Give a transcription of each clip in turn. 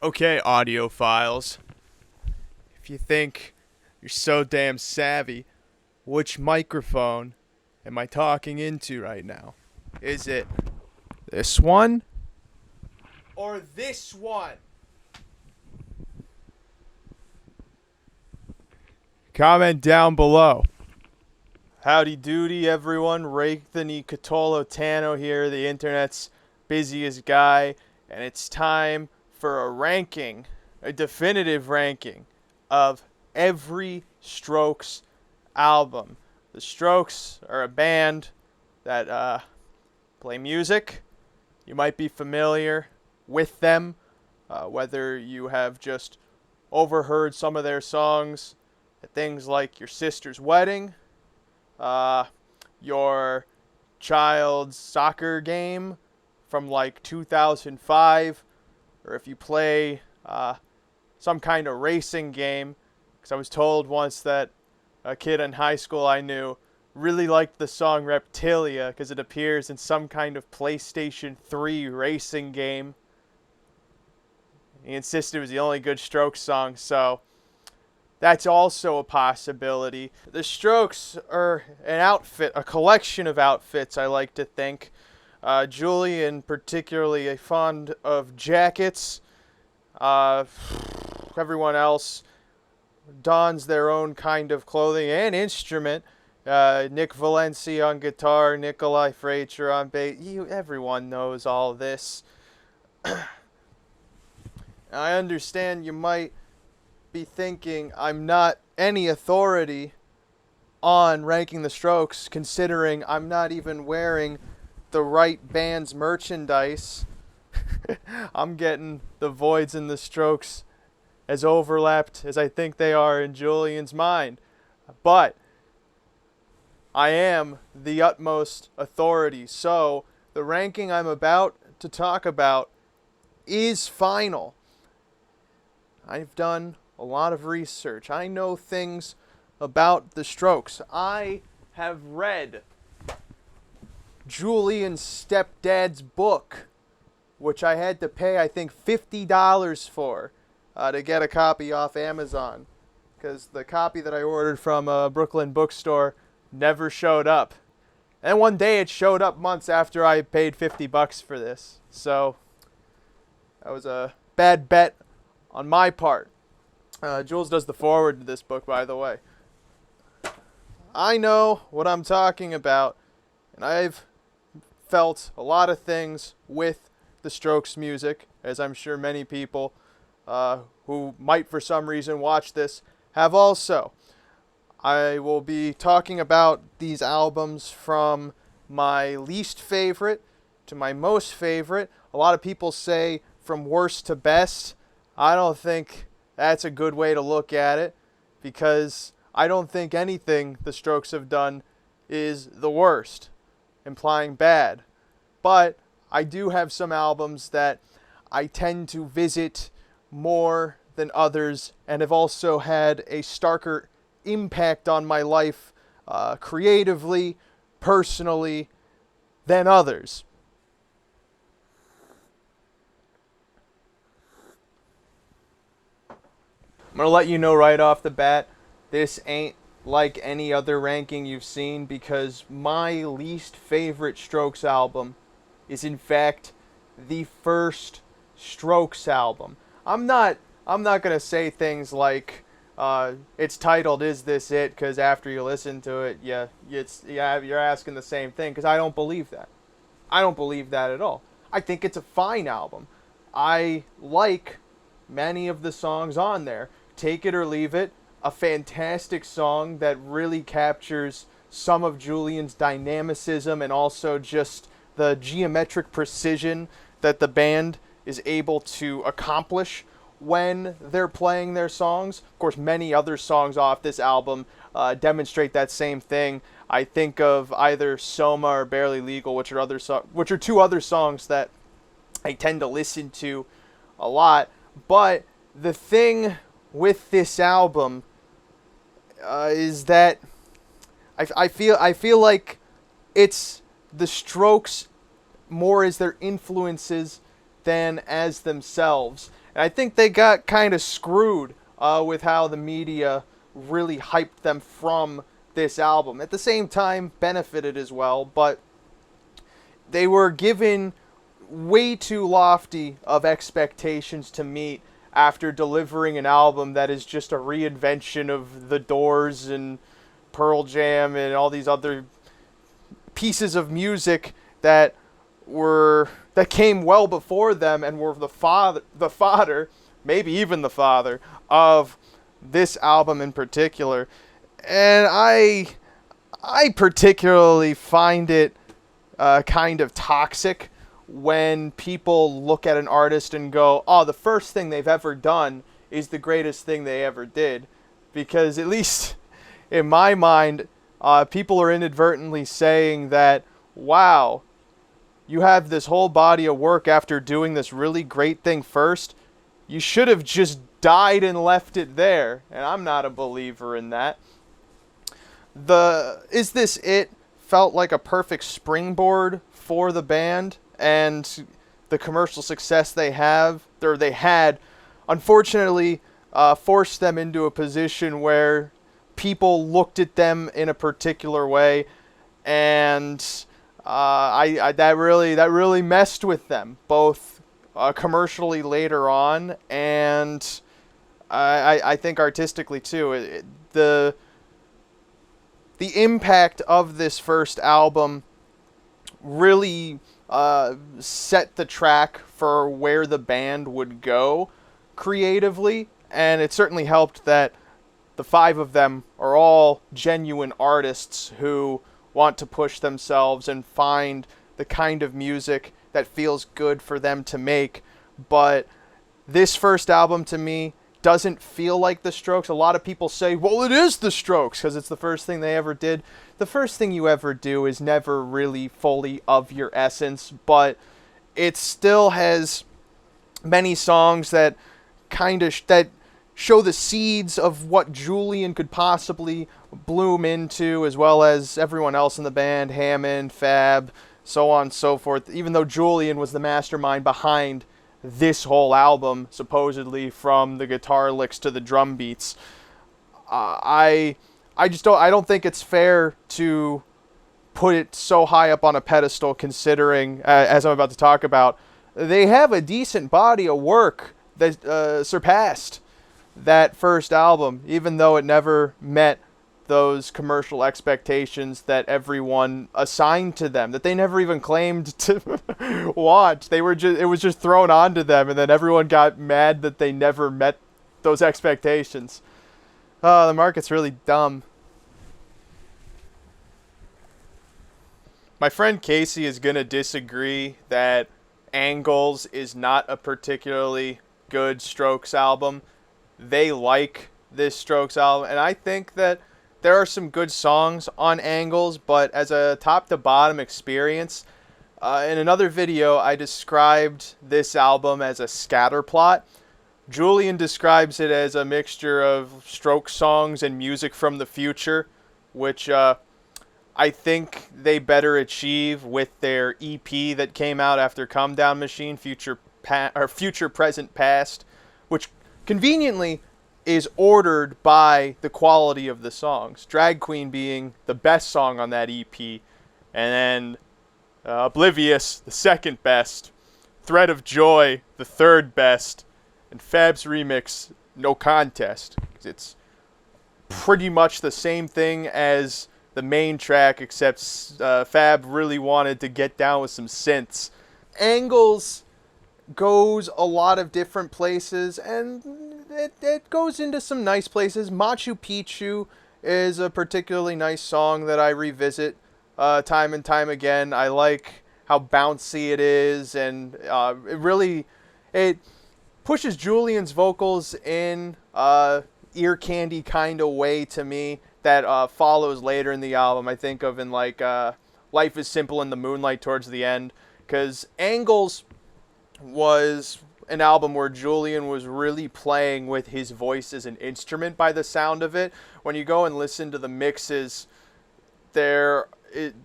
Okay, audiophiles, if you think you're so damn savvy, which microphone am I talking into right now? Is it this one or this one? Comment down below. Howdy doody, everyone. Anthony Catolo Tano here, the internet's busiest guy, and it's time for a ranking, a definitive ranking of every Strokes album. The Strokes are a band that play music. You might be familiar with them, whether you have just overheard some of their songs at things like your sister's wedding, your child's soccer game from like 2005, or if you play some kind of racing game, because I was told once that a kid in high school I knew really liked the song Reptilia because it appears in some kind of PlayStation 3 racing game. He insisted it was the only good Strokes song, so that's also a possibility. The Strokes are an outfit, a collection of outfits, I like to think. Julian particularly fond of jackets. Everyone else dons their own kind of clothing and instrument. Nick Valencia on guitar, Nikolai Frater on bass. Everyone knows all this. I understand you might be thinking I'm not any authority on ranking the Strokes, considering I'm not even wearing the right band's merchandise. I'm getting the voids in the Strokes as overlapped as I think they are in Julian's mind. But I am the utmost authority, so the ranking I'm about to talk about is final. I've done a lot of research. I know things about the Strokes. I have read Julian's stepdad's book, which I had to pay, I think, $50 for to get a copy off Amazon, because the copy that I ordered from a Brooklyn bookstore never showed up. And one day it showed up months after I paid $50 for this. So that was a bad bet on my part. Jules does the foreword to this book, by the way. I know what I'm talking about, and I've felt a lot of things with the Strokes music, as I'm sure many people who might for some reason watch this have also. I will be talking about these albums from my least favorite to my most favorite. A lot of people say from worst to best. I don't think that's a good way to look at it, because I don't think anything the Strokes have done is the worst, implying bad. But I do have some albums that I tend to visit more than others, and have also had a starker impact on my life creatively, personally, than others. I'm going to let you know right off the bat, this ain't like any other ranking you've seen, because my least favorite Strokes album is in fact the first Strokes album. I'm not going to say things like it's titled "Is This It?" because after you listen to it, you're asking the same thing, because I don't believe that. I don't believe that at all. I think it's a fine album. I like many of the songs on there. Take It or Leave It, a fantastic song that really captures some of Julian's dynamicism and also just the geometric precision that the band is able to accomplish when they're playing their songs. Of course, many other songs off this album demonstrate that same thing. I think of either Soma or Barely Legal, which are two other songs that I tend to listen to a lot. But the thing with this album is that I feel like it's the Strokes more as their influences than as themselves. And I think they got kind of screwed with how the media really hyped them from this album. At the same time, benefited as well, but they were given way too lofty of expectations to meet after delivering an album that is just a reinvention of The Doors and Pearl Jam and all these other pieces of music that came well before them and were the fodder, maybe even the father of this album in particular. And I particularly find it kind of toxic when people look at an artist and go, oh, the first thing they've ever done is the greatest thing they ever did. Because at least in my mind, people are inadvertently saying that, wow, you have this whole body of work after doing this really great thing first. You should have just died and left it there. And I'm not a believer in that. The Is This It felt like a perfect springboard for the band, and the commercial success they had, unfortunately, forced them into a position where people looked at them in a particular way, and that really messed with them, both commercially later on, and I think artistically too. The impact of this first album really set the track for where the band would go creatively, and it certainly helped that the 5 of them are all genuine artists who want to push themselves and find the kind of music that feels good for them to make. But this first album to me doesn't feel like the Strokes. A lot of people say, well, it is the Strokes because it's the first thing they ever did. The first thing you ever do is never really fully of your essence, but it still has many songs that that show the seeds of what Julian could possibly bloom into, as well as everyone else in the band, Hammond, Fab, so on and so forth, even though Julian was the mastermind behind this whole album, supposedly, from the guitar licks to the drum beats. I don't think it's fair to put it so high up on a pedestal, considering, as I'm about to talk about, they have a decent body of work that surpassed that first album, even though it never met those commercial expectations that everyone assigned to them, that they never even claimed to want. It was just thrown onto them, and then everyone got mad that they never met those expectations. The market's really dumb. My friend Casey is going to disagree that Angles is not a particularly good Strokes album. They like this Strokes album, and I think that there are some good songs on Angles, but as a top-to-bottom experience, in another video, I described this album as a scatterplot. Julian describes it as a mixture of Strokes songs and music from the future, which I think they better achieve with their EP that came out after Comedown Machine, Future Present Past, which conveniently is ordered by the quality of the songs. Drag Queen being the best song on that EP, and then Oblivious, the second best, Thread of Joy, the third best, and Fab's remix, No Contest. It's pretty much the same thing as the main track, except Fab really wanted to get down with some synths. Angles goes a lot of different places, and it goes into some nice places. Machu Picchu is a particularly nice song that I revisit time and time again. I like how bouncy it is, and it pushes Julian's vocals in ear candy kind of way to me that follows later in the album. I think of in like Life is Simple in the Moonlight towards the end, because Angles was an album where Julian was really playing with his voice as an instrument by the sound of it. When you go and listen to the mixes,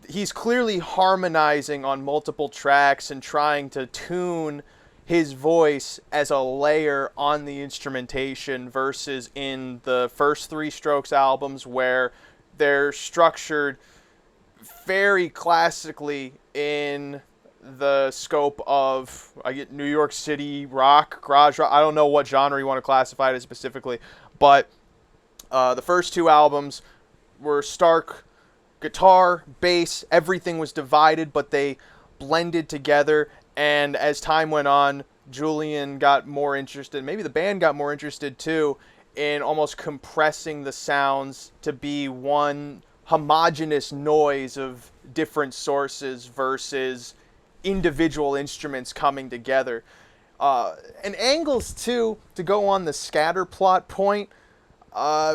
he's clearly harmonizing on multiple tracks and trying to tune his voice as a layer on the instrumentation versus in the first three Strokes albums where they're structured very classically in the scope of I get New York City rock, garage rock. I don't know what genre you want to classify it as specifically, but the first two albums were stark guitar, bass, everything was divided, but they blended together. And as time went on, Julian got more interested, maybe the band got more interested too, in almost compressing the sounds to be one homogeneous noise of different sources versus individual instruments coming together. And Angles too, to go on the scatter plot point,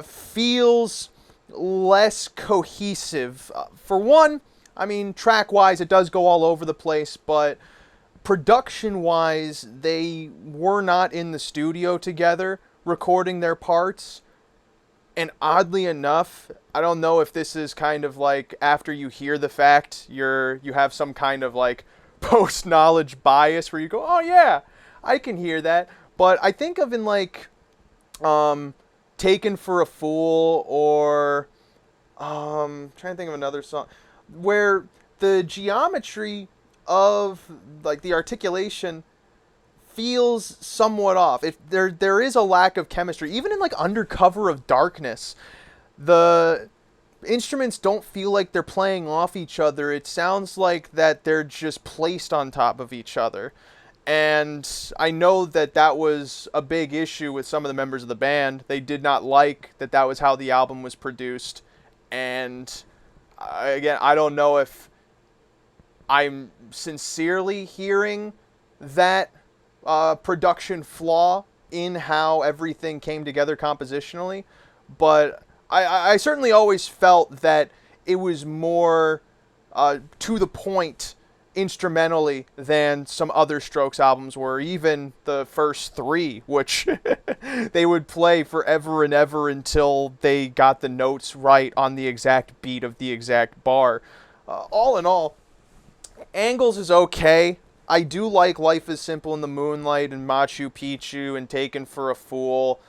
feels less cohesive. For one, I mean, track-wise, it does go all over the place, but production-wise, they were not in the studio together recording their parts. And oddly enough, I don't know if this is kind of like after you hear the fact, you have some kind of like post-knowledge bias where you go, oh yeah, I can hear that. But I think of in like Taken for a Fool or trying to think of another song where the geometry of like the articulation feels somewhat off. If there is a lack of chemistry, even in like Under Cover of Darkness, the instruments don't feel like they're playing off each other. It sounds like that they're just placed on top of each other. And I know that that was a big issue with some of the members of the band. They did not like that that was how the album was produced. And again, I don't know if I'm sincerely hearing that production flaw in how everything came together compositionally, but I certainly always felt that it was more to the point instrumentally than some other Strokes albums were, even the first three, which they would play forever and ever until they got the notes right on the exact beat of the exact bar. All in all, Angles is okay. I do like Life is Simple in the Moonlight and Machu Picchu and Taken for a Fool.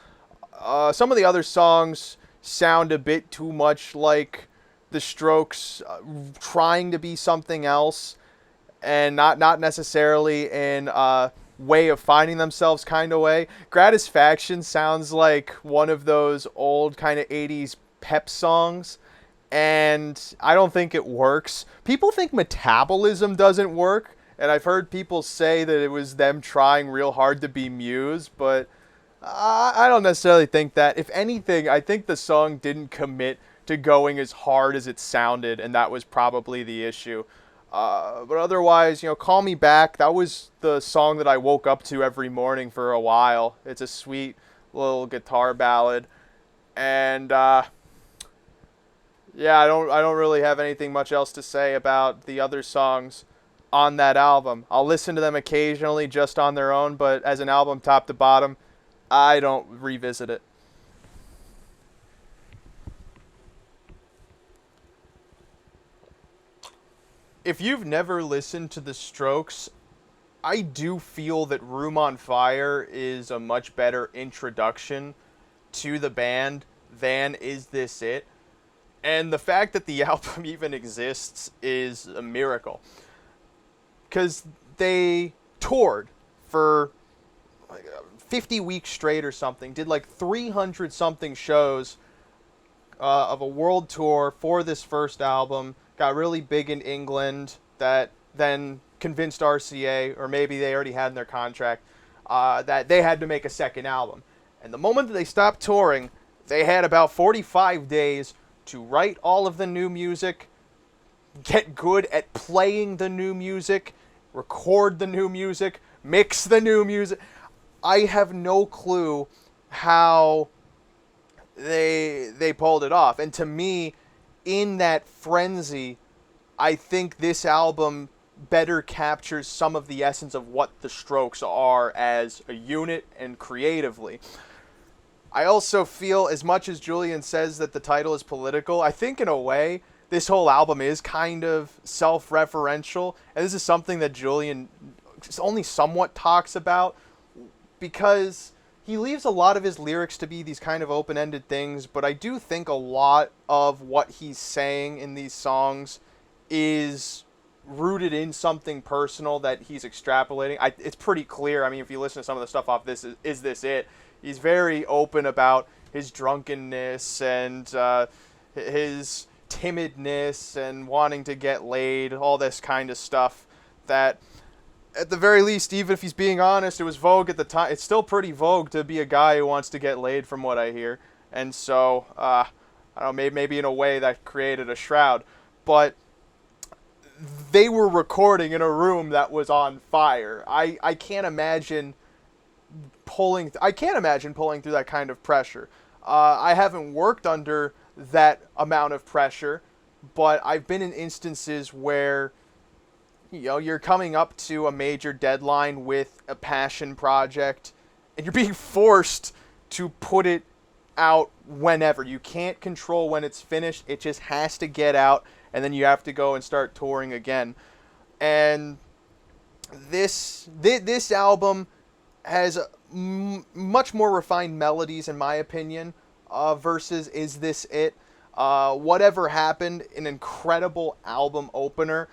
Some of the other songs sound a bit too much like the Strokes trying to be something else and not necessarily in a way of finding themselves kind of way. Gratisfaction sounds like one of those old kind of 80s pep songs, and I don't think it works. People think Metabolism doesn't work. And I've heard people say that it was them trying real hard to be Muse, but I don't necessarily think that. If anything, I think the song didn't commit to going as hard as it sounded, and that was probably the issue. But otherwise, Call Me Back, that was the song that I woke up to every morning for a while. It's a sweet little guitar ballad. And yeah, I don't really have anything much else to say about the other songs on that album. I'll listen to them occasionally just on their own, but as an album top to bottom, I don't revisit it. If you've never listened to the Strokes, I do feel that Room on Fire is a much better introduction to the band than Is This It? And the fact that the album even exists is a miracle. Because they toured for like 50 weeks straight or something, did like 300 something shows of a world tour for this first album, got really big in England, that then convinced RCA, or maybe they already had in their contract, that they had to make a second album. And the moment that they stopped touring, they had about 45 days to write all of the new music, get good at playing the new music, record the new music, mix the new music. I have no clue how they pulled it off. And to me, in that frenzy, I think this album better captures some of the essence of what the Strokes are as a unit and creatively. I also feel, as much as Julian says that the title is political, I think in a way this whole album is kind of self-referential, and this is something that Julian only somewhat talks about, because he leaves a lot of his lyrics to be these kind of open-ended things, but I do think a lot of what he's saying in these songs is rooted in something personal that he's extrapolating. It's pretty clear. I mean, if you listen to some of the stuff off this, Is This It? He's very open about his drunkenness and his timidness and wanting to get laid, all this kind of stuff that, at the very least, even if he's being honest, it was vogue at the time. It's still pretty vogue to be a guy who wants to get laid, from what I hear. And so, I don't know, maybe in a way that created a shroud. But they were recording in a room that was on fire. I can't imagine pulling through that kind of pressure. I haven't worked under that amount of pressure, but I've been in instances where, you're coming up to a major deadline with a passion project, and you're being forced to put it out whenever. You can't control when it's finished. It just has to get out, and then you have to go and start touring again. And this album has much more refined melodies, in my opinion, versus Is This It? Whatever Happened, an incredible album opener,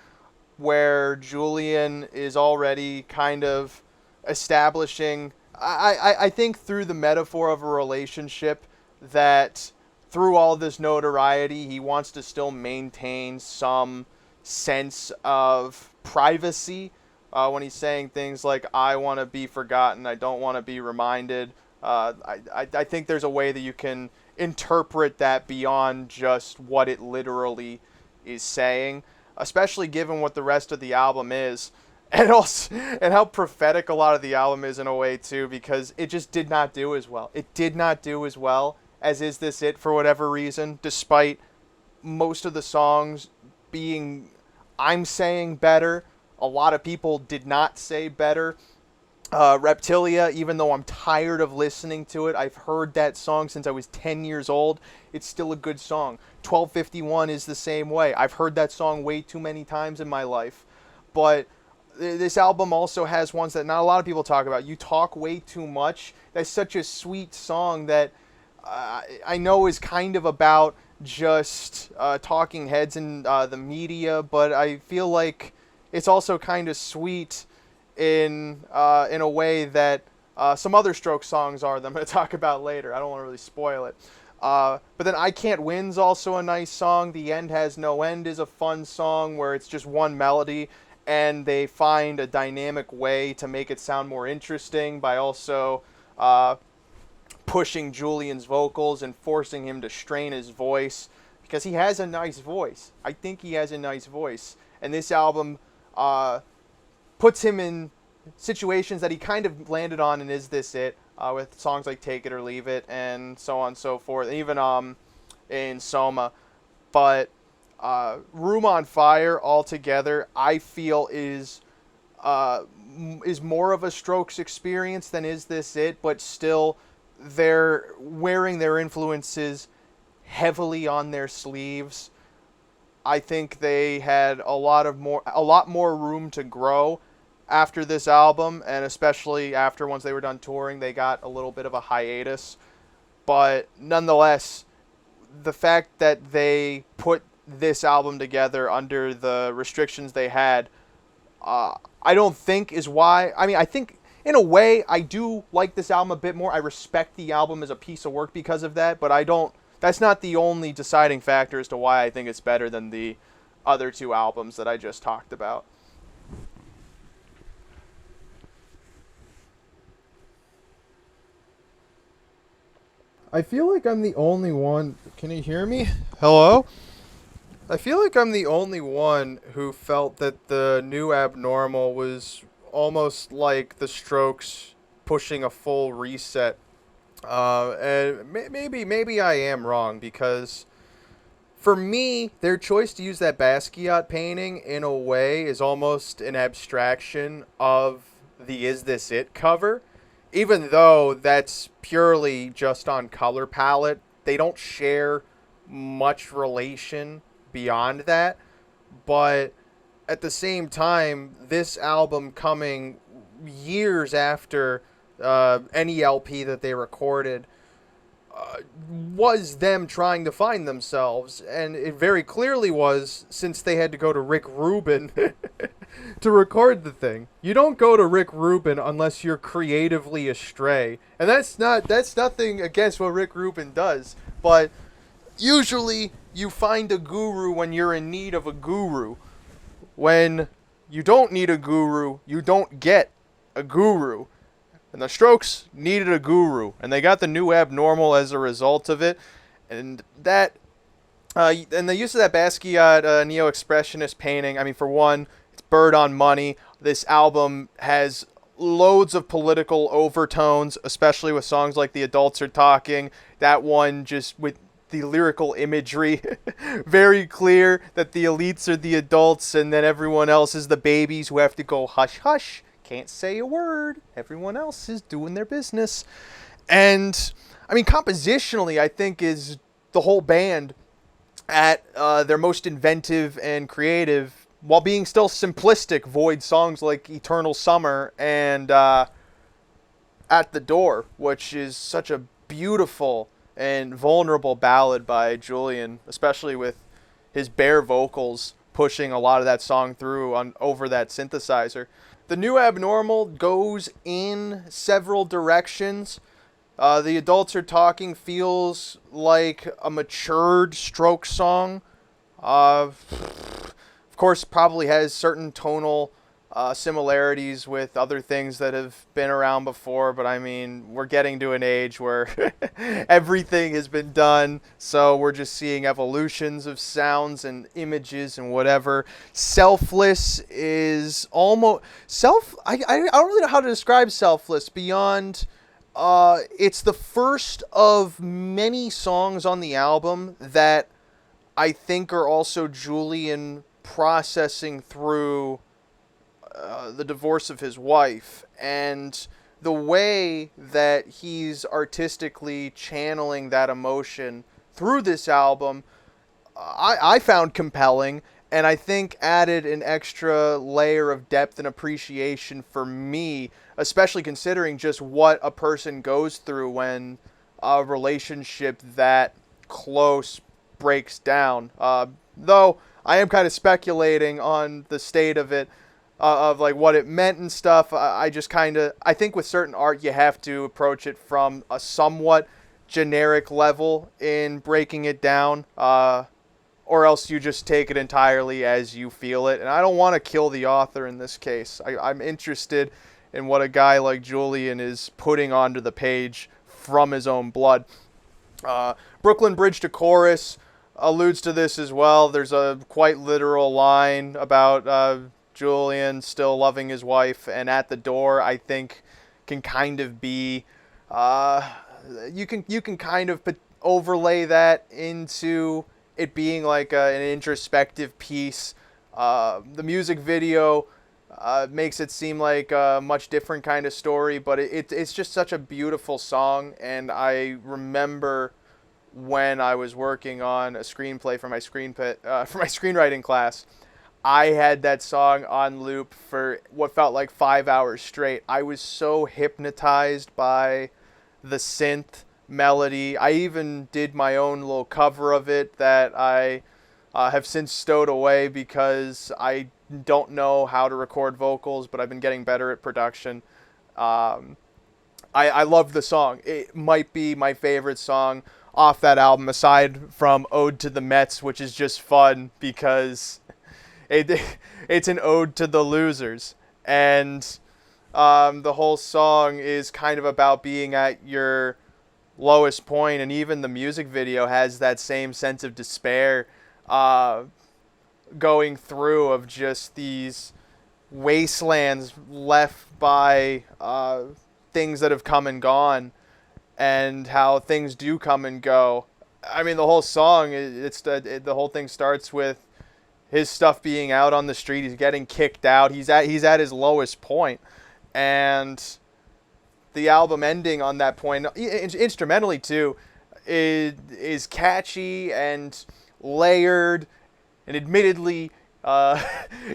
where Julian is already kind of establishing, I think through the metaphor of a relationship, that through all this notoriety, he wants to still maintain some sense of privacy when he's saying things like, I want to be forgotten, I don't want to be reminded. I think there's a way that you can interpret that beyond just what it literally is saying, especially given what the rest of the album is, and how prophetic a lot of the album is in a way too, because it just did not do as well. It did not do as well as Is This It, for whatever reason, despite most of the songs being, I'm saying, better. A lot of people did not say better. Reptilia, even though I'm tired of listening to it, I've heard that song since I was 10 years old, it's still a good song. 1251 is the same way. I've heard that song way too many times in my life. But this album also has ones that not a lot of people talk about. You Talk Way Too Much. That's such a sweet song that I know is kind of about just talking heads in the media, but I feel like it's also kind of sweet in a way that some other Strokes songs are that I'm going to talk about later. I don't want to really spoil it. But then I Can't Win's also a nice song. The End Has No End is a fun song where it's just one melody, and they find a dynamic way to make it sound more interesting by also pushing Julian's vocals and forcing him to strain his voice, because he has a nice voice. I think he has a nice voice. And this album puts him in situations that he kind of landed on in Is This It, with songs like Take It or Leave It and so on and so forth, even in Soma. But Room on Fire altogether, I feel is more of a Strokes experience than Is This It, but still they're wearing their influences heavily on their sleeves. I think they had a lot more room to grow after this album, and especially after, once they were done touring, they got a little bit of a hiatus. But nonetheless, the fact that they put this album together under the restrictions they had, I don't think is why. I mean, I think in a way I do like this album a bit more. I respect the album as a piece of work because of that, but I don't. That's not the only deciding factor as to why I think it's better than the other two albums that I just talked about. I feel like I'm the only one. Can you hear me? Hello? I feel like I'm the only one who felt that the new Abnormal was almost like the Strokes pushing a full reset. And maybe I am wrong, because for me, their choice to use that Basquiat painting in a way is almost an abstraction of the Is This It cover. Even though that's purely just on color palette, they don't share much relation beyond that. But at the same time, this album coming years after any LP that they recorded was them trying to find themselves, and it very clearly was, since they had to go to Rick Rubin to record the thing. You don't go to Rick Rubin unless you're creatively astray, and that's nothing against what Rick Rubin does, but usually you find a guru when you're in need of a guru. When you don't need a guru, you don't get a guru. And the Strokes needed a guru, and they got the New Abnormal as a result of it. And that, and the use of that Basquiat neo-expressionist painting, I mean, for one, it's Bird on Money. This album has loads of political overtones, especially with songs like The Adults Are Talking. That one just with the lyrical imagery, very clear that the elites are the adults and then everyone else is the babies who have to go hush hush. Can't say a word. Everyone else is doing their business. And, I mean, compositionally, I think is the whole band at their most inventive and creative, while being still simplistic, void songs like Eternal Summer and At the Door, which is such a beautiful and vulnerable ballad by Julian, especially with his bare vocals pushing a lot of that song through over that synthesizer. The New Abnormal goes in several directions. The Adults Are Talking feels like a matured Strokes song. Of course, probably has certain tonal similarities with other things that have been around before, but I mean, we're getting to an age where everything has been done, so we're just seeing evolutions of sounds and images and whatever. Selfless is almost I don't really know how to describe Selfless beyond it's the first of many songs on the album that I think are also Julian processing through the divorce of his wife, and the way that he's artistically channeling that emotion through this album, I found compelling, and I think added an extra layer of depth and appreciation for me, especially considering just what a person goes through when a relationship that close breaks down. Though I am kind of speculating on the state of it, of like what it meant and stuff. I think with certain art you have to approach it from a somewhat generic level in breaking it down, or else you just take it entirely as you feel it. And I don't want to kill the author in this case. I'm interested in what a guy like Julian is putting onto the page from his own blood. Brooklyn Bridge to Chorus alludes to this as well. There's a quite literal line about Julian still loving his wife, and At the Door, I think, can kind of be you can kind of overlay that into it being like an introspective piece. The music video makes it seem like a much different kind of story, but it's just such a beautiful song. And I remember when I was working on a screenplay for my screenwriting class, I had that song on loop for what felt like 5 hours straight. I was so hypnotized by the synth melody. I even did my own little cover of it that I have since stowed away because I don't know how to record vocals, but I've been getting better at production. I love the song. It might be my favorite song off that album, aside from Ode to the Mets, which is just fun because it's an ode to the losers. And the whole song is kind of about being at your lowest point, and even the music video has that same sense of despair going through, of just these wastelands left by things that have come and gone, and how things do come and go. I mean, the whole song, the whole thing starts with his stuff being out on the street. He's getting kicked out. He's at his lowest point, and the album ending on that point, instrumentally too, is catchy and layered, and admittedly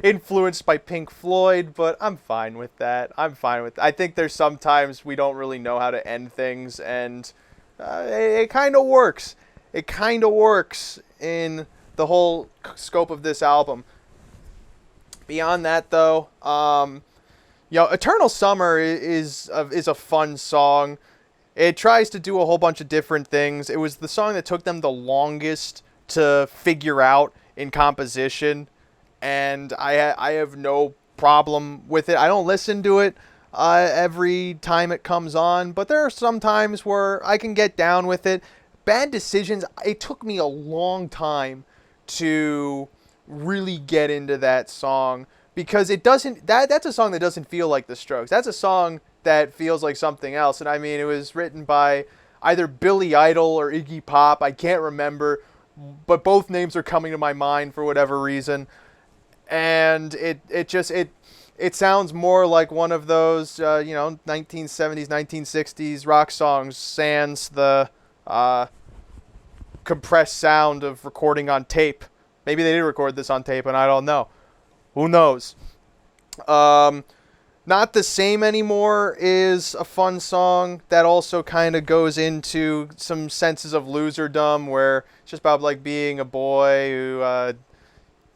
influenced by Pink Floyd, but I'm fine with that. I think there's sometimes we don't really know how to end things, and it kind of works. It kind of works in the whole scope of this album. Beyond that, though, Eternal Summer is a fun song. It tries to do a whole bunch of different things. It was the song that took them the longest to figure out in composition, and I have no problem with it. I don't listen to it every time it comes on, but there are some times where I can get down with it. Bad Decisions, it took me a long time to really get into that song, because it doesn't, that's a song that doesn't feel like the Strokes. That's a song that feels like something else. And I mean, it was written by either Billy Idol or Iggy Pop. I can't remember, but both names are coming to my mind for whatever reason. And it sounds more like one of those 1970s, 1960s rock songs, sans the compressed sound of recording on tape. Maybe they did record this on tape, and I don't know. Who knows? Not the Same Anymore is a fun song that also kind of goes into some senses of loserdom, where it's just about like being a boy who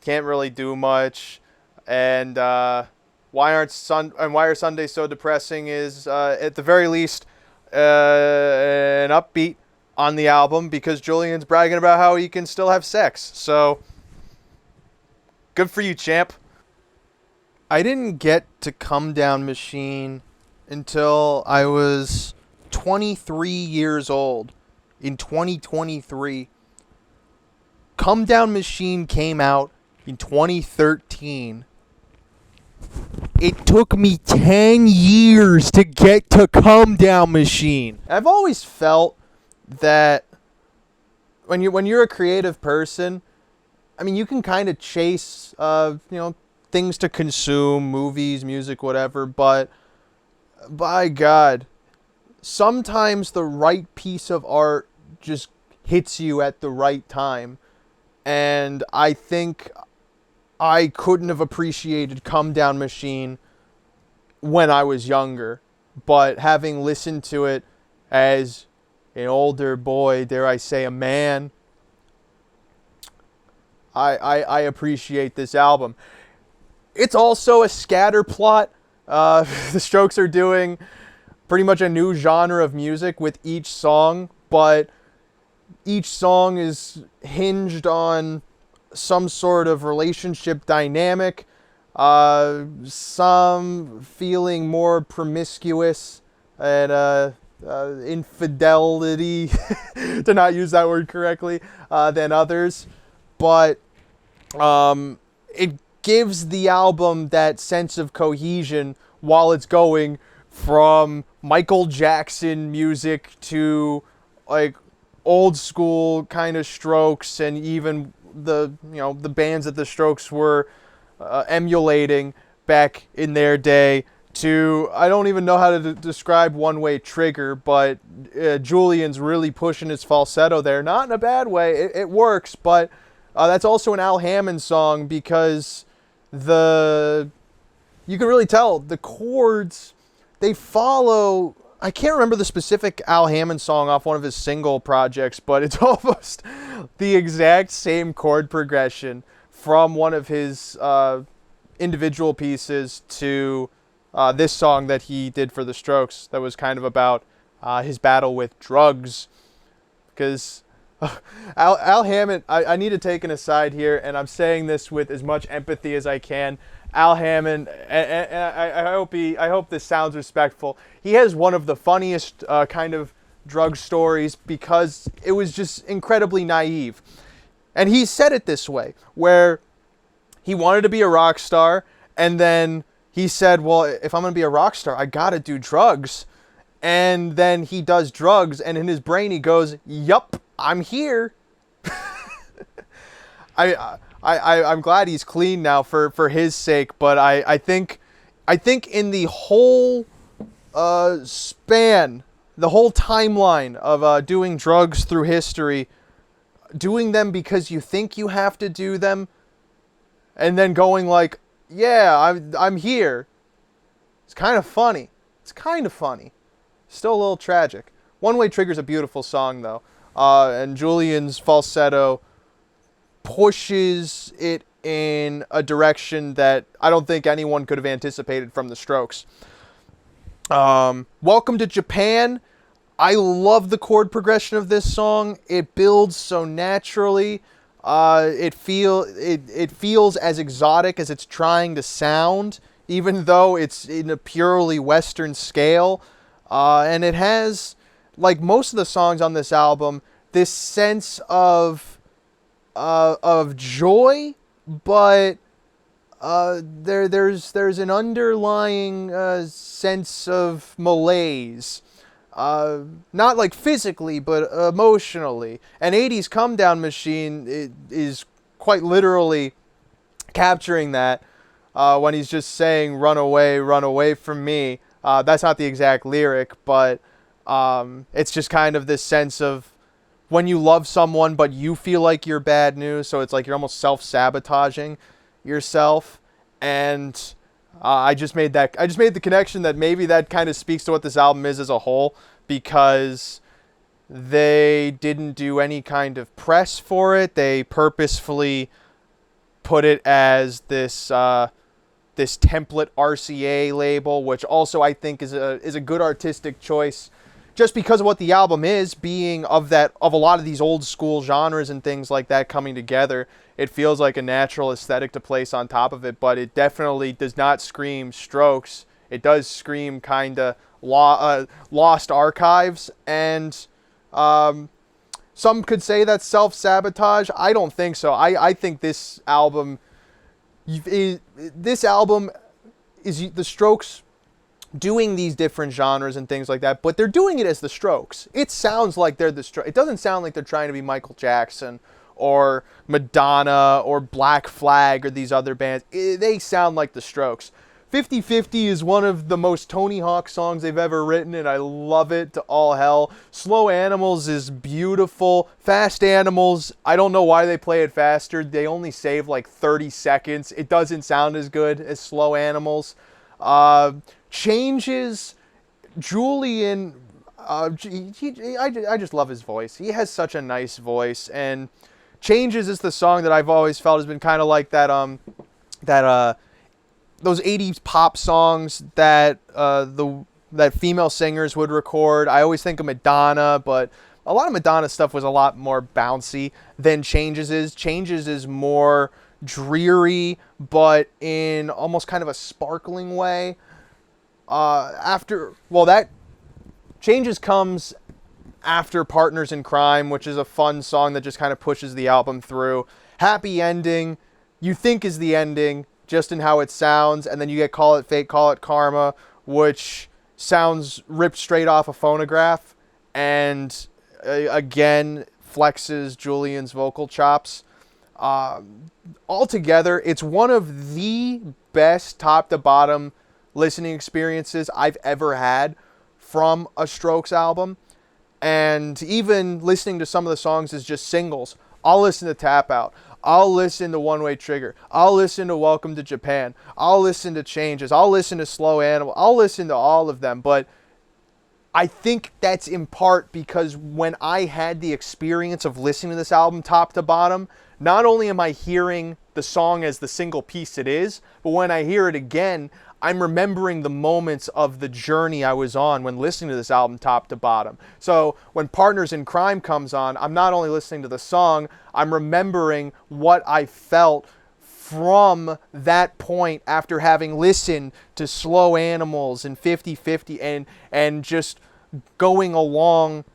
can't really do much, and why are Sundays so depressing is at the very least an upbeat on the album, because Julian's bragging about how he can still have sex. So good for you, champ. I didn't get to Come Down Machine until I was 23 years old in 2023. Come Down Machine came out in 2013. It took me 10 years to get to Come Down Machine. I've always felt that when you're a creative person, I mean, you can kind of chase things to consume, movies, music, whatever, but by God, sometimes the right piece of art just hits you at the right time. And I think I couldn't have appreciated Come Down Machine when I was younger, but having listened to it as an older boy, dare I say a man, I appreciate this album. It's also a scatter plot. The Strokes are doing pretty much a new genre of music with each song, but each song is hinged on some sort of relationship dynamic, some feeling more promiscuous and infidelity, to not use that word correctly, than others. But it gives the album that sense of cohesion while it's going from Michael Jackson music to like old school kind of Strokes, and even the bands that the Strokes were emulating back in their day, to, I don't even know how to describe One Way Trigger, but Julian's really pushing his falsetto there, not in a bad way. It works, but that's also an Al Hammond song, because you can really tell the chords, they follow, I can't remember the specific Al Hammond song off one of his single projects, but it's almost the exact same chord progression from one of his individual pieces to this song that he did for the Strokes that was kind of about his battle with drugs. Because Al Hammond, I need to take an aside here, and I'm saying this with as much empathy as I can. Al Hammond, and I hope this sounds respectful, he has one of the funniest kind of drug stories, because it was just incredibly naive. And he said it this way, where he wanted to be a rock star, and then he said, well, if I'm going to be a rock star, I got to do drugs. And then he does drugs, and in his brain he goes, yup, I'm here. I'm glad he's clean now for his sake, but I think in the whole span, the whole timeline of doing drugs through history, doing them because you think you have to do them, and then going like, yeah, I'm here. It's kind of funny. It's kind of funny. Still a little tragic. One Way Trigger's a beautiful song, though. And Julian's falsetto pushes it in a direction that I don't think anyone could have anticipated from the Strokes. Welcome to Japan. I love the chord progression of this song. It builds so naturally. It feels as exotic as it's trying to sound, even though it's in a purely Western scale. And it has, like most of the songs on this album, this sense of joy, but there's an underlying sense of malaise. Not like physically, but emotionally. And 80s Comedown Machine is quite literally capturing that when he's just saying, run away from me. That's not the exact lyric, but it's just kind of this sense of when you love someone, but you feel like you're bad news. So it's like you're almost self-sabotaging yourself. And I just made the connection that maybe that kind of speaks to what this album is as a whole, because they didn't do any kind of press for it. They purposefully put it as this template RCA label, which also I think is a good artistic choice, just because of what the album is, being of a lot of these old school genres and things like that coming together. It feels like a natural aesthetic to place on top of it, but it definitely does not scream Strokes. It does scream kind of Lost Archives, and some could say that's self-sabotage. I don't think so. I think this album is the Strokes doing these different genres and things like that, but they're doing it as the Strokes. It sounds like they're the Strokes. It doesn't sound like they're trying to be Michael Jackson or Madonna or Black Flag or these other bands. They sound like the Strokes. 50/50 is one of the most Tony Hawk songs they've ever written, and I love it to all hell. Slow Animals is beautiful. Fast Animals, I don't know why they play it faster. They only save like 30 seconds. It doesn't sound as good as Slow Animals. Changes, Julian, I just love his voice. He has such a nice voice, and Changes is the song that I've always felt has been kind of like that those 80s pop songs that that female singers would record. I always think of Madonna, but a lot of Madonna stuff was a lot more bouncy than Changes is. Changes is more dreary, but in almost kind of a sparkling way. That Changes comes after Partners in Crime, which is a fun song that just kind of pushes the album through. Happy Ending, you think is the ending, just in how it sounds, and then you get Call It Fate, Call It Karma, which sounds ripped straight off a phonograph, and again flexes Julian's vocal chops. Altogether, it's one of the best top to bottom listening experiences I've ever had from a Strokes album. And even listening to some of the songs as just singles, I'll listen to Tap Out, I'll listen to One Way Trigger, I'll listen to Welcome to Japan, I'll listen to Changes, I'll listen to Slow Animal, I'll listen to all of them. But I think that's in part because when I had the experience of listening to this album top to bottom, not only am I hearing the song as the single piece it is, but when I hear it again, I'm remembering the moments of the journey I was on when listening to this album top to bottom. So when Partners in Crime comes on, I'm not only listening to the song, I'm remembering what I felt from that point after having listened to Slow Animals and 50/50 and just going along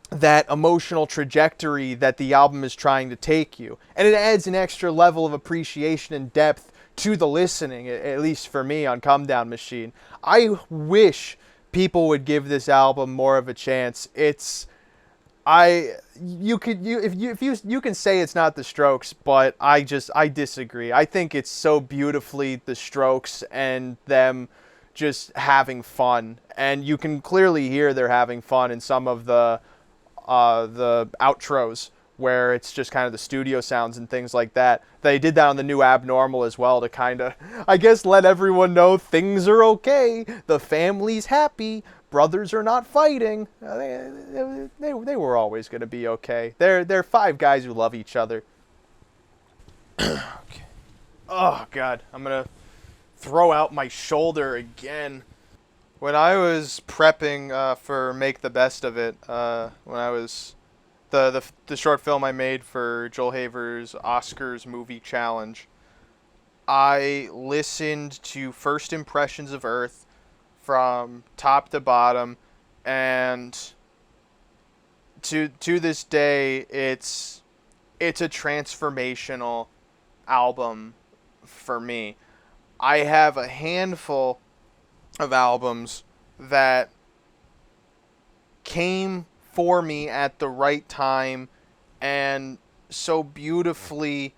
that emotional trajectory that the album is trying to take you. And it adds an extra level of appreciation and depth to the listening, at least for me, on Comedown Machine. I wish people would give this album more of a chance. You can say it's not the Strokes, but I disagree. I think it's so beautifully the Strokes and them just having fun, and you can clearly hear they're having fun in some of the outros where it's just kind of the studio sounds and things like that. They did that on the new Abnormal as well to kind of, I guess, let everyone know things are okay. The family's happy. Brothers are not fighting. They were always going to be okay. They're five guys who love each other. Okay. Oh, God. I'm going to throw out my shoulder again. When I was prepping for Make the Best of It, when I was... The short film I made for Joel Haver's Oscars movie challenge, I listened to First Impressions of Earth from top to bottom, and to this day, it's a transformational album for me. I have a handful of albums that came for me at the right time and so beautifully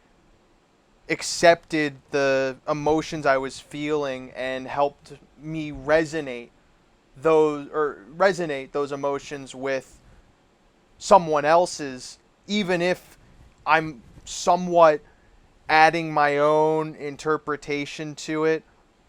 accepted the emotions I was feeling and helped me resonate those emotions with someone else's, even if I'm somewhat adding my own interpretation to it,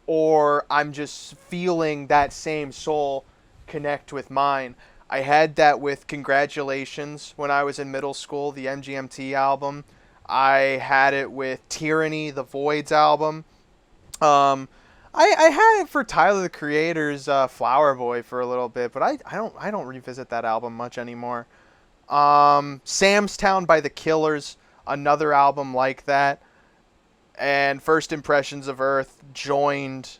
or I'm just feeling that same soul connect with mine. I had that with Congratulations when I was in middle school, the MGMT album. I had it with Tyranny, the Voids album. I had it for Tyler, the Creator's Flower Boy for a little bit, but I don't revisit that album much anymore. Sam's Town by the Killers, another album like that. And First Impressions of Earth joined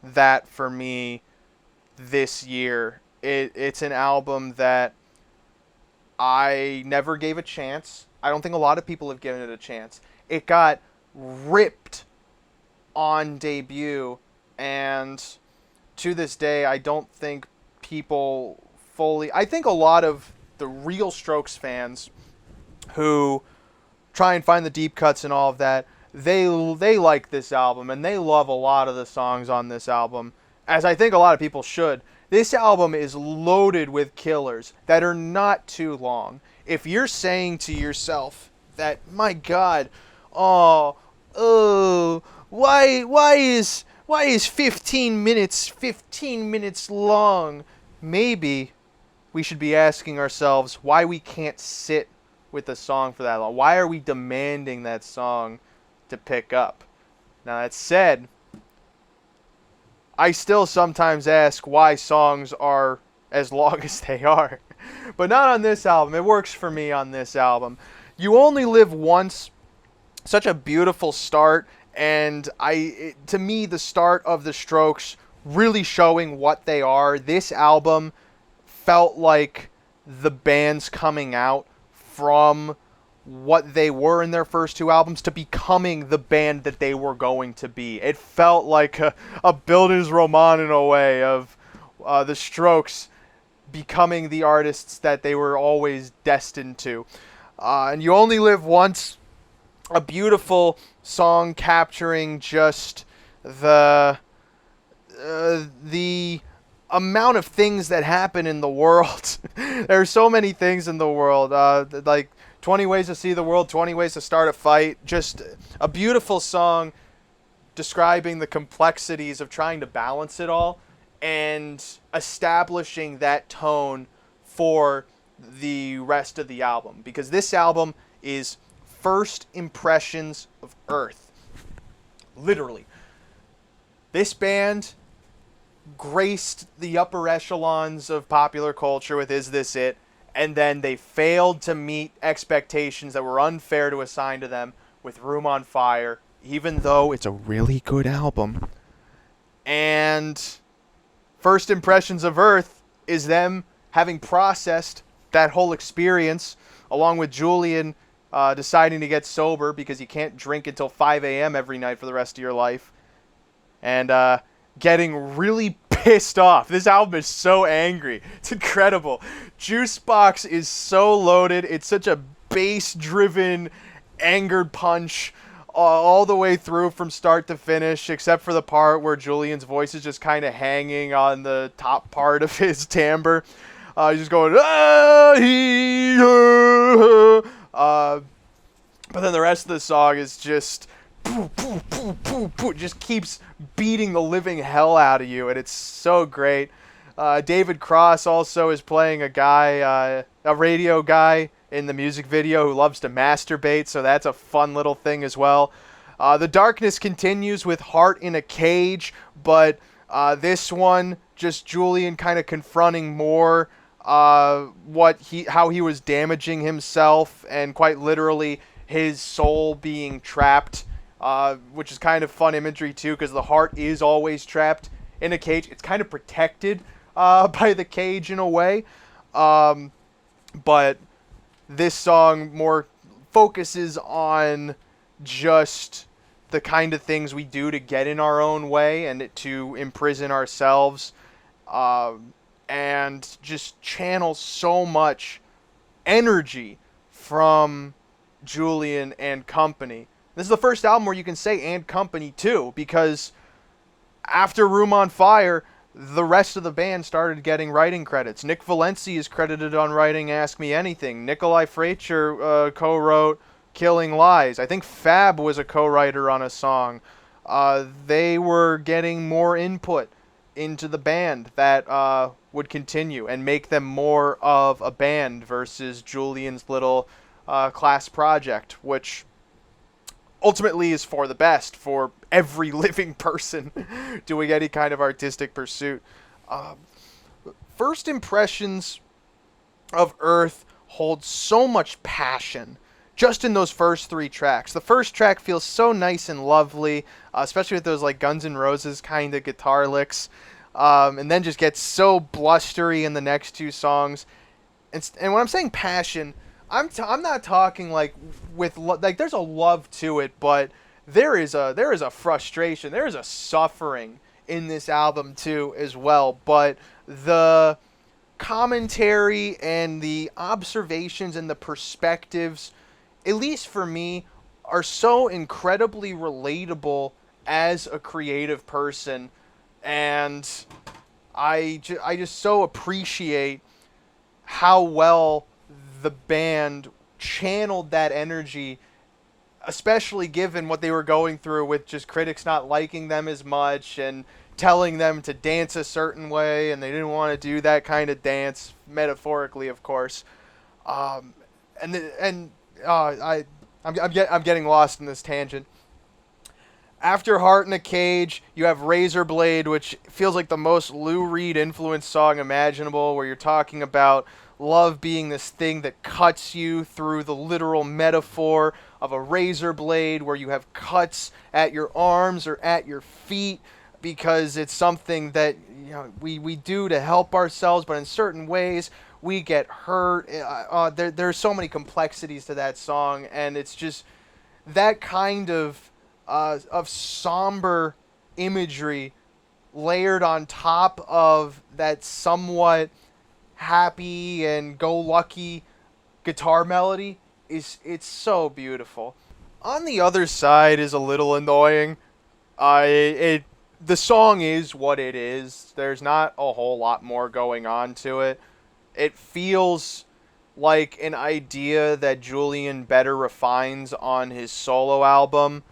that for me this year. It's an album that I never gave a chance. I don't think a lot of people have given it a chance. It got ripped on debut, and to this day, I don't think people fully... I think a lot of the real Strokes fans who try and find the deep cuts and all of that, they like this album, and they love a lot of the songs on this album, as I think a lot of people should. This album is loaded with killers that are not too long. If you're saying to yourself that, my God, why is 15 minutes long? Maybe we should be asking ourselves why we can't sit with a song for that long. Why are we demanding that song to pick up? Now, that said, I still sometimes ask why songs are as long as they are. But not on this album. It works for me on this album. You Only Live Once, such a beautiful start, and to me, the start of the Strokes really showing what they are. This album felt like the band's coming out from what they were in their first two albums to becoming the band that they were going to be. It felt like a Bilders Roman in a way of the Strokes becoming the artists that they were always destined to. And You Only Live Once, a beautiful song capturing just the amount of things that happen in the world. There are so many things in the world, like 20 Ways to See the World, 20 Ways to Start a Fight. Just a beautiful song describing the complexities of trying to balance it all and establishing that tone for the rest of the album. Because this album is First Impressions of Earth. Literally. This band graced the upper echelons of popular culture with Is This It? And then they failed to meet expectations that were unfair to assign to them with Room on Fire, even though it's a really good album. And First Impressions of Earth is them having processed that whole experience, along with Julian deciding to get sober because you can't drink until 5 a.m. every night for the rest of your life, and getting really pissed off. This album is so angry. It's incredible. Juicebox is so loaded. It's such a bass-driven, angered punch all the way through from start to finish, except for the part where Julian's voice is just kind of hanging on the top part of his timbre. He's just going, ah, he, But then the rest of the song is just just keeps beating the living hell out of you, and it's so great. David Cross also is playing a radio guy in the music video who loves to masturbate, so that's a fun little thing as well. The darkness continues with Heart in a Cage, but this one, just Julian kind of confronting more how he was damaging himself, and quite literally his soul being trapped, which is kind of fun imagery too, because the heart is always trapped in a cage. It's kind of protected by the cage in a way, but this song more focuses on just the kind of things we do to get in our own way and to imprison ourselves, and just channels so much energy from Julian and company. This is the first album where you can say and company too, because after Room on Fire, the rest of the band started getting writing credits. Nick Valenci is credited on writing Ask Me Anything. Nikolai Fraiture co-wrote Killing Lies. I think Fab was a co-writer on a song. They were getting more input into the band that would continue and make them more of a band versus Julian's little class project, which ultimately is for the best for every living person doing any kind of artistic pursuit. First impressions of Earth hold so much passion just in those first three tracks. The first track feels so nice and lovely, especially with those like Guns N' Roses kind of guitar licks, and then just gets so blustery in the next two songs. And when I'm saying passion, I'm not talking like with like there's a love to it, but there is a frustration, there is a suffering in this album too as well. But the commentary and the observations and the perspectives, at least for me, are so incredibly relatable as a creative person, and I just so appreciate how well the band channeled that energy, especially given what they were going through with just critics not liking them as much and telling them to dance a certain way, and they didn't want to do that kind of dance, metaphorically, of course. I'm getting lost in this tangent. After Heart in a Cage, you have Razorblade, which feels like the most Lou Reed influenced song imaginable, where you're talking about love being this thing that cuts you through the literal metaphor of a razor blade, where you have cuts at your arms or at your feet because it's something that we do to help ourselves, but in certain ways we get hurt. There's so many complexities to that song, and it's just that kind of somber imagery layered on top of that somewhat happy and go lucky guitar melody it's so beautiful. On the Other Side is a little annoying. The song is what it is. There's not a whole lot more going on to it. It feels like an idea that Julian better refines on his solo album.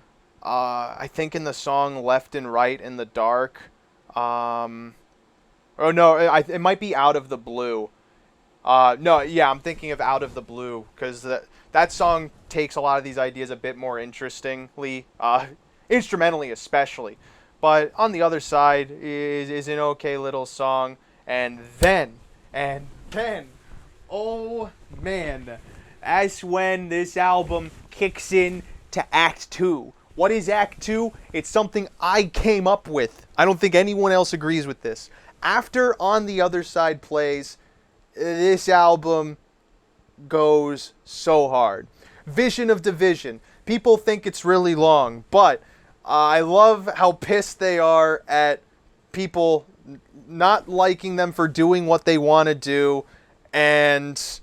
I think in the song Left and Right in the Dark. Oh no, it might be Out of the Blue. No, yeah, I'm thinking of Out of the Blue, because that song takes a lot of these ideas a bit more interestingly, instrumentally especially. But On the Other Side is an okay little song. And then, oh man, that's when this album kicks in to Act 2. What is Act 2? It's something I came up with. I don't think anyone else agrees with this. After On the Other Side plays, this album goes so hard. Vision of Division. People think it's really long, but I love how pissed they are at people not liking them for doing what they want to do and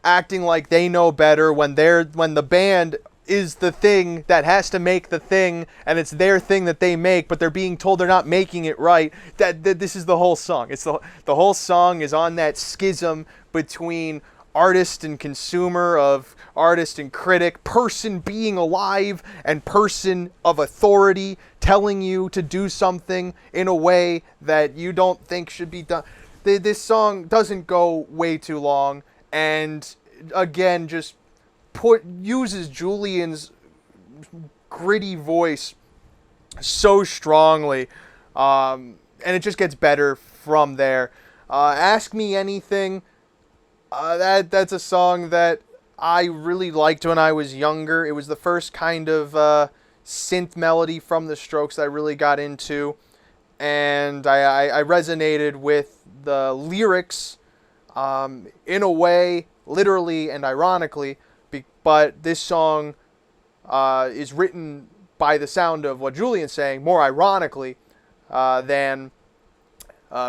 acting like they know better when the band is the thing that has to make the thing, and it's their thing that they make, but they're being told they're not making it right. That this is the whole song. It's the whole song is on that schism between, artist and consumer, of artist and critic, person being alive and person of authority telling you to do something in a way that you don't think should be done. This song doesn't go way too long, and again just uses Julian's gritty voice so strongly, and it just gets better from there. Ask Me Anything. That's a song that I really liked when I was younger. It was the first kind of synth melody from the Strokes that I really got into, and I resonated with the lyrics in a way, literally and ironically, but this song is written by the sound of what Julian's saying more ironically than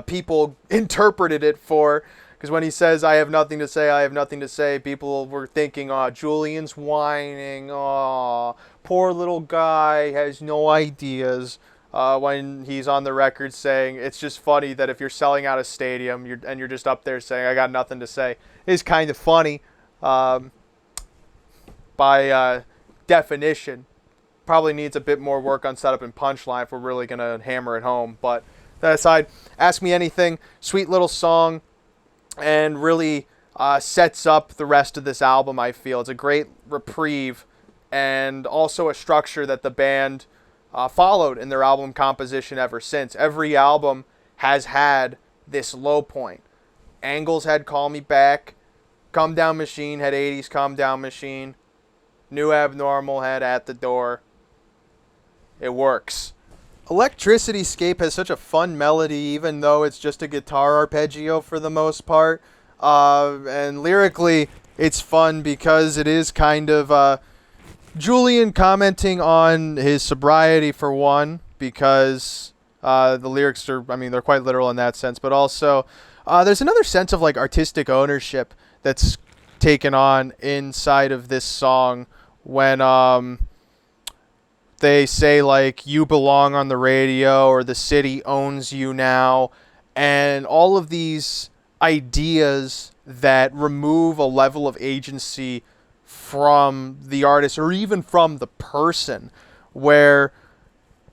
people interpreted it for. Because when he says, I have nothing to say, I have nothing to say, people were thinking, oh, Julian's whining, oh, poor little guy has no ideas. When he's on the record saying, it's just funny that if you're selling out a stadium and you're just up there saying, I got nothing to say, is kind of funny by definition. Probably needs a bit more work on setup and punchline if we're really going to hammer it home. But that aside, Ask Me Anything, sweet little song, and really sets up the rest of this album, I feel. It's a great reprieve and also a structure that the band followed in their album composition ever since. Every album has had this low point. Angles had Call Me Back. Come Down Machine had 80s Come Down Machine. New Abnormal had At the Door. It works. Electricity Scape has such a fun melody, even though it's just a guitar arpeggio for the most part. And lyrically, it's fun because it is kind of Julian commenting on his sobriety, for one, because the lyrics are, I mean, they're quite literal in that sense. But also, there's another sense of like artistic ownership that's taken on inside of this song when they say like you belong on the radio or the city owns you now, and all of these ideas that remove a level of agency from the artist or even from the person, where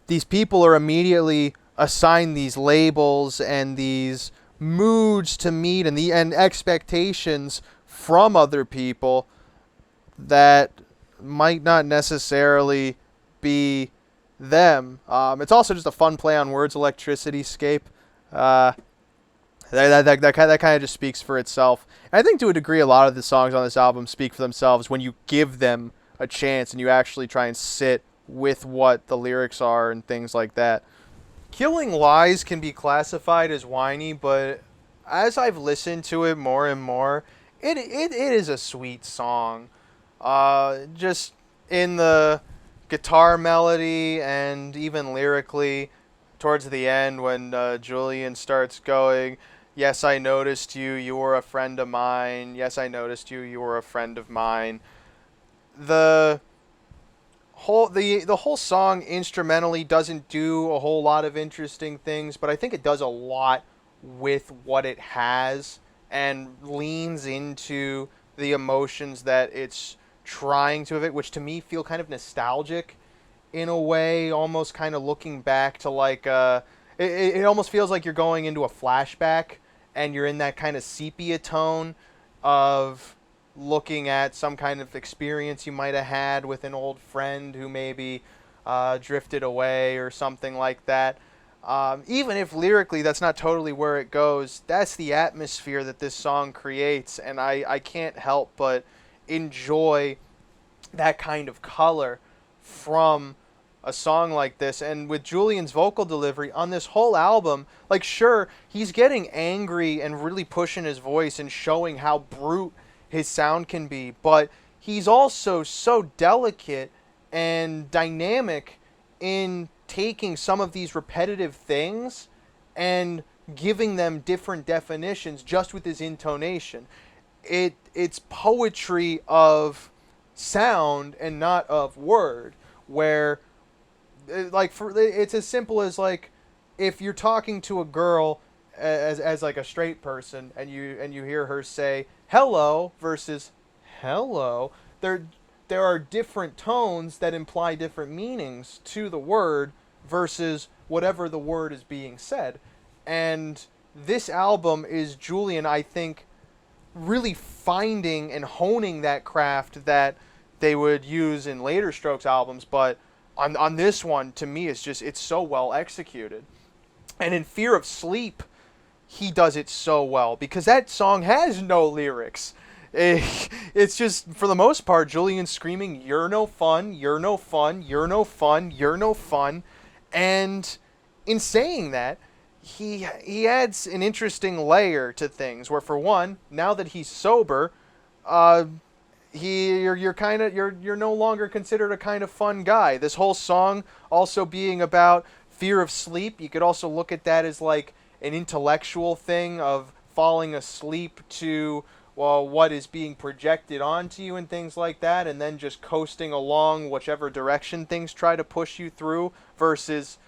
these people are immediately assigned these labels and these moods to meet and expectations from other people that might not necessarily be them. It's also just a fun play on words, Electricity Scape. That kind of just speaks for itself. And I think to a degree a lot of the songs on this album speak for themselves when you give them a chance and you actually try and sit with what the lyrics are and things like that. Killing Lies can be classified as whiny, but as I've listened to it more and more, it is a sweet song. Just in the guitar melody and even lyrically towards the end when Julian starts going, yes, I noticed you, you were a friend of mine, yes, I noticed you, you were a friend of mine. The whole song instrumentally doesn't do a whole lot of interesting things, but I think it does a lot with what it has and leans into the emotions that it's trying to evoke, which to me feel kind of nostalgic in a way, almost kind of looking back to like it almost feels like you're going into a flashback and you're in that kind of sepia tone of looking at some kind of experience you might have had with an old friend who maybe drifted away or something like that. Even if lyrically that's not totally where it goes, that's the atmosphere that this song creates, and I can't help but enjoy that kind of color from a song like this. And with Julian's vocal delivery on this whole album, like, sure, he's getting angry and really pushing his voice and showing how brute his sound can be, but he's also so delicate and dynamic in taking some of these repetitive things and giving them different definitions just with his intonation. It's poetry of sound and not of word, where like it's as simple as like if you're talking to a girl as like a straight person, and you hear her say hello versus hello, there are different tones that imply different meanings to the word versus whatever the word is being said. And this album is Julian, I think, really finding and honing that craft that they would use in later Strokes albums, but on this one, to me, it's so well executed. And in Fear of Sleep, he does it so well because that song has no lyrics. It's just, for the most part, Julian screaming, "You're no fun, you're no fun, you're no fun, you're no fun." And in saying that, he adds an interesting layer to things where, for one, now that he's sober, you're no longer considered a kind of fun guy. This whole song also being about fear of sleep, you could also look at that as like an intellectual thing of falling asleep to, well, what is being projected onto you and things like that, and then just coasting along whichever direction things try to push you through versus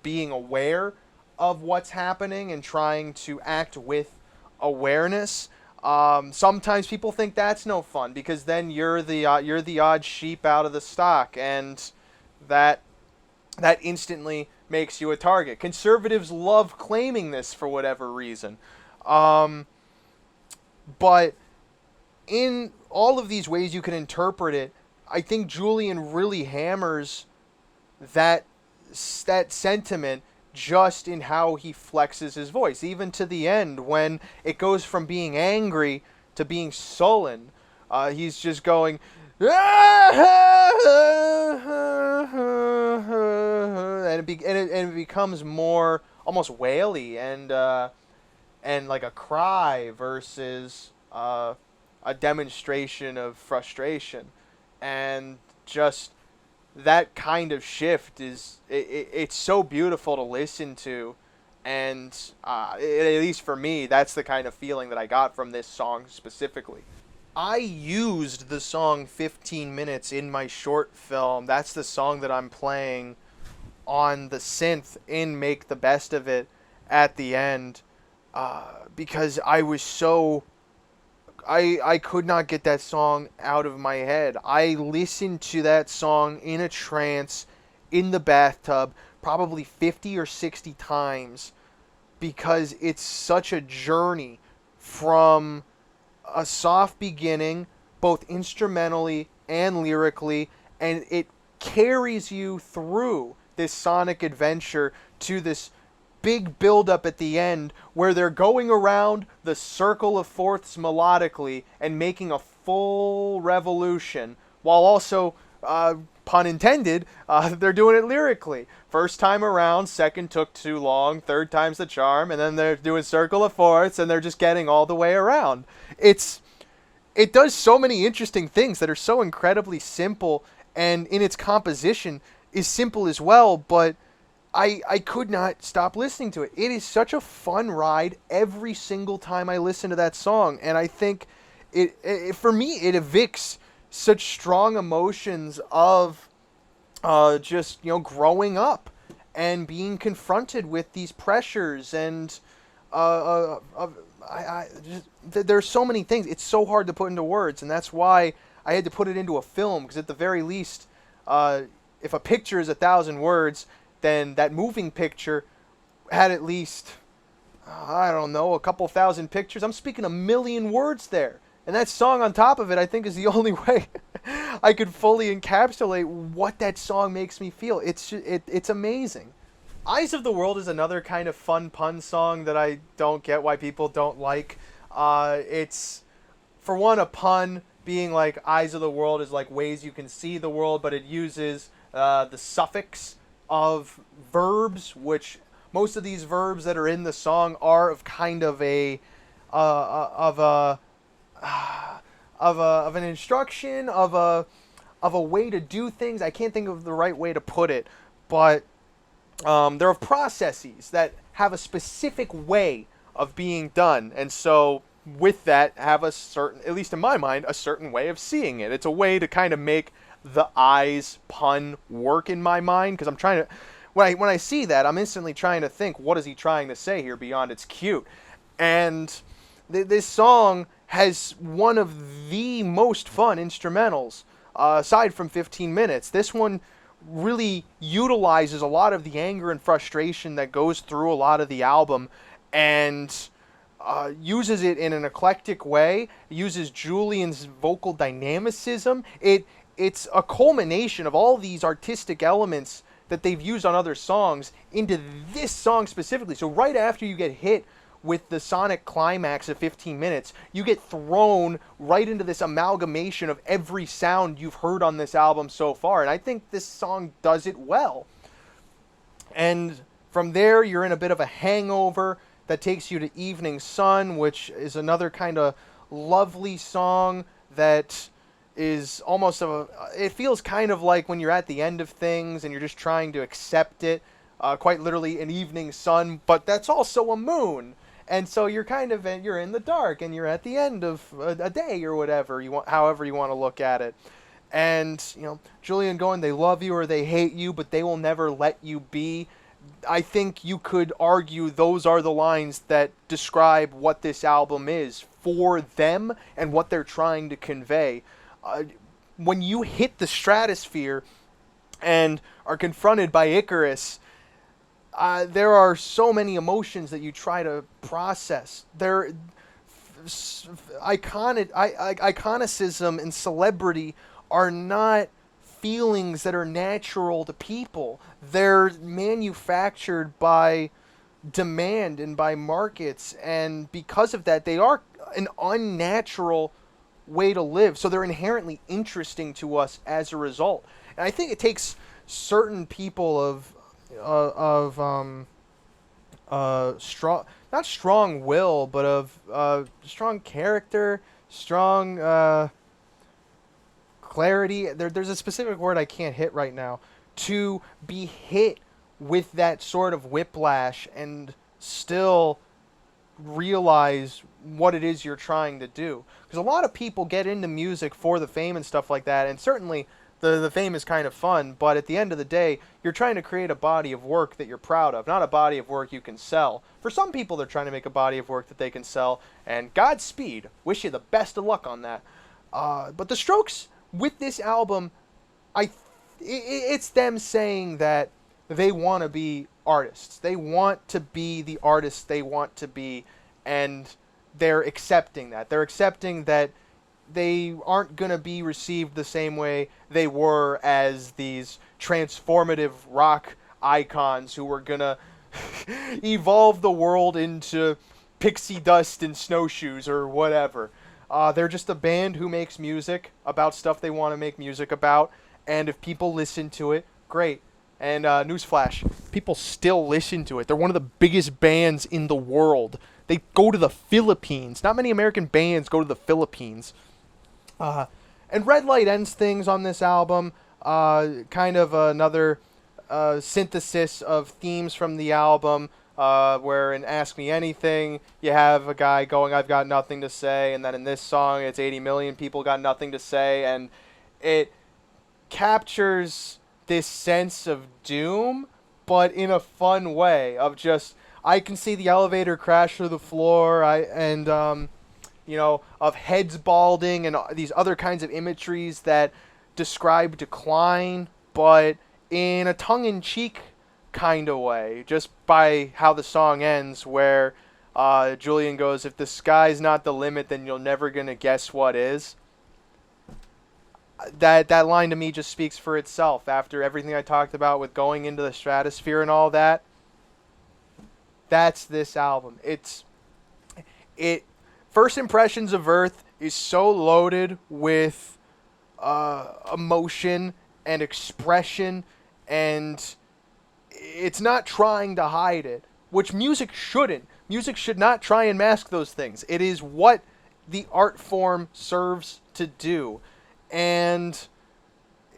being aware of what's happening and trying to act with awareness. Sometimes people think that's no fun because then you're the odd sheep out of the stock, and that instantly makes you a target. Conservatives love claiming this for whatever reason. But in all of these ways you can interpret it, I think Julian really hammers that sentiment just in how he flexes his voice, even to the end when it goes from being angry to being sullen. He's just going, and it becomes more almost waily and like a cry versus a demonstration of frustration. And just that kind of shift it's so beautiful to listen to, and at least for me, that's the kind of feeling that I got from this song specifically. I used the song 15 Minutes in my short film. That's the song that I'm playing on the synth in Make the Best of It at the end, because I was so... I could not get that song out of my head. I listened to that song in a trance in the bathtub probably 50 or 60 times because it's such a journey from a soft beginning, both instrumentally and lyrically, and it carries you through this sonic adventure to this big build-up at the end where they're going around the circle of fourths melodically and making a full revolution, while also, pun intended, they're doing it lyrically. First time around, second took too long, third time's the charm, and then they're doing circle of fourths, and they're just getting all the way around. It does so many interesting things that are so incredibly simple, and in its composition is simple as well, but I could not stop listening to it. It is such a fun ride every single time I listen to that song, and I think it for me, it evicts such strong emotions of just, growing up and being confronted with these pressures, and there's so many things. It's so hard to put into words, and that's why I had to put it into a film, because at the very least, if a picture is 1,000 words, then that moving picture had at least, I don't know, a couple thousand pictures. I'm speaking 1,000,000 words there. And that song on top of it, I think, is the only way I could fully encapsulate what that song makes me feel. It's amazing. Eyes of the World is another kind of fun pun song that I don't get why people don't like. It's, for one, a pun being like eyes of the world is like ways you can see the world, but it uses the suffix of verbs, which most of these verbs that are in the song are of kind of an instruction, of a way to do things. I can't think of the right way to put it, but they're of processes that have a specific way of being done, and so with that have a certain, at least in my mind, a certain way of seeing it. It's a way to kind of make the eyes pun work in my mind, because I'm trying to, when I see that, I'm instantly trying to think, what is he trying to say here beyond it's cute? And this song has one of the most fun instrumentals, aside from 15 minutes. This one really utilizes a lot of the anger and frustration that goes through a lot of the album, and uses it in an eclectic way, uses Julian's vocal dynamicism. It's a culmination of all these artistic elements that they've used on other songs into this song specifically. So right after you get hit with the sonic climax of 15 minutes, you get thrown right into this amalgamation of every sound you've heard on this album so far. And I think this song does it well. And from there, you're in a bit of a hangover that takes you to Evening Sun, which is another kind of lovely song that is almost it feels kind of like when you're at the end of things and you're just trying to accept it, quite literally an evening sun, but that's also a moon. And so you're you're in the dark and you're at the end of a day or whatever however you want to look at it. And, Julian going, they love you or they hate you, but they will never let you be. I think you could argue those are the lines that describe what this album is for them and what they're trying to convey. When you hit the stratosphere and are confronted by Icarus, there are so many emotions that you try to process. Iconicism and celebrity are not feelings that are natural to people. They're manufactured by demand and by markets, and because of that, they are an unnatural way to live. So they're inherently interesting to us as a result. And I think it takes certain people of strong, not strong will, but of strong character, strong clarity. There's a specific word I can't hit right now, to be hit with that sort of whiplash and still realize what it is you're trying to do. Because a lot of people get into music for the fame and stuff like that, and certainly the fame is kind of fun, but at the end of the day, you're trying to create a body of work that you're proud of, not a body of work you can sell. For some people, they're trying to make a body of work that they can sell, and Godspeed. Wish you the best of luck on that. But the Strokes, with this album, it's them saying that they want to be artists. They want to be the artists they want to be, and they're accepting that. They're accepting that they aren't going to be received the same way they were as these transformative rock icons who were going to evolve the world into pixie dust and snowshoes or whatever. They're just a band who makes music about stuff they want to make music about, and if people listen to it, great. And newsflash, people still listen to it. They're one of the biggest bands in the world. They go to the Philippines. Not many American bands go to the Philippines. And Red Light ends things on this album. Kind of another synthesis of themes from the album, where in Ask Me Anything, you have a guy going, I've got nothing to say. And then in this song, it's 80 million people got nothing to say. And it captures this sense of doom, but in a fun way of just, I can see the elevator crash through the floor, of heads balding and these other kinds of imageries that describe decline, but in a tongue-in-cheek kind of way, just by how the song ends, where Julian goes, if the sky's not the limit, then you're never gonna guess what is. That line to me just speaks for itself. After everything I talked about with going into the stratosphere and all that, that's this album. First Impressions of Earth is so loaded with emotion and expression, and it's not trying to hide it, which music shouldn't. Music should not try and mask those things. It is what the art form serves to do. And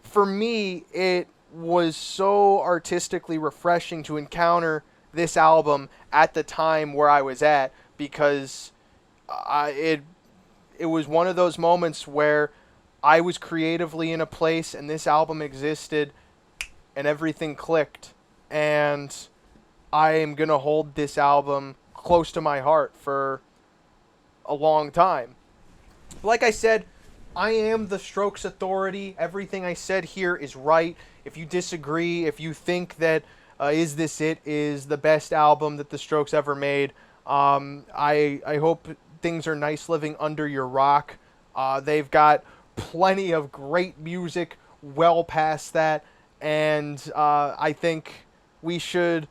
for me, it was so artistically refreshing to encounter this album at the time where I was at, because it was one of those moments where I was creatively in a place and this album existed and everything clicked. and I am going to hold this album close to my heart for a long time. Like I said, I am the Strokes authority. Everything I said here is right. If you disagree, if you think that Is This It is the best album that the Strokes ever made, I hope things are nice living under your rock. They've got plenty of great music well past that, and I think we should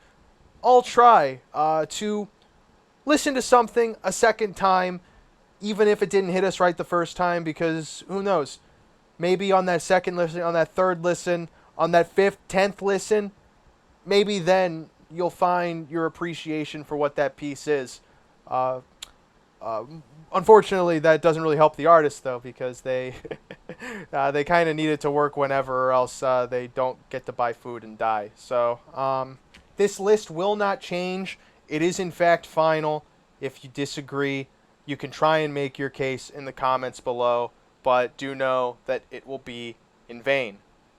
all try to listen to something a second time, even if it didn't hit us right the first time, because who knows? Maybe on that second listen, on that third listen, on that fifth, 10th listen, maybe then you'll find your appreciation for what that piece is. Unfortunately, that doesn't really help the artist, though, because they they kind of need it to work whenever, or else they don't get to buy food and die. So this list will not change. It is, in fact, final. If you disagree, you can try and make your case in the comments below, but do know that it will be in vain.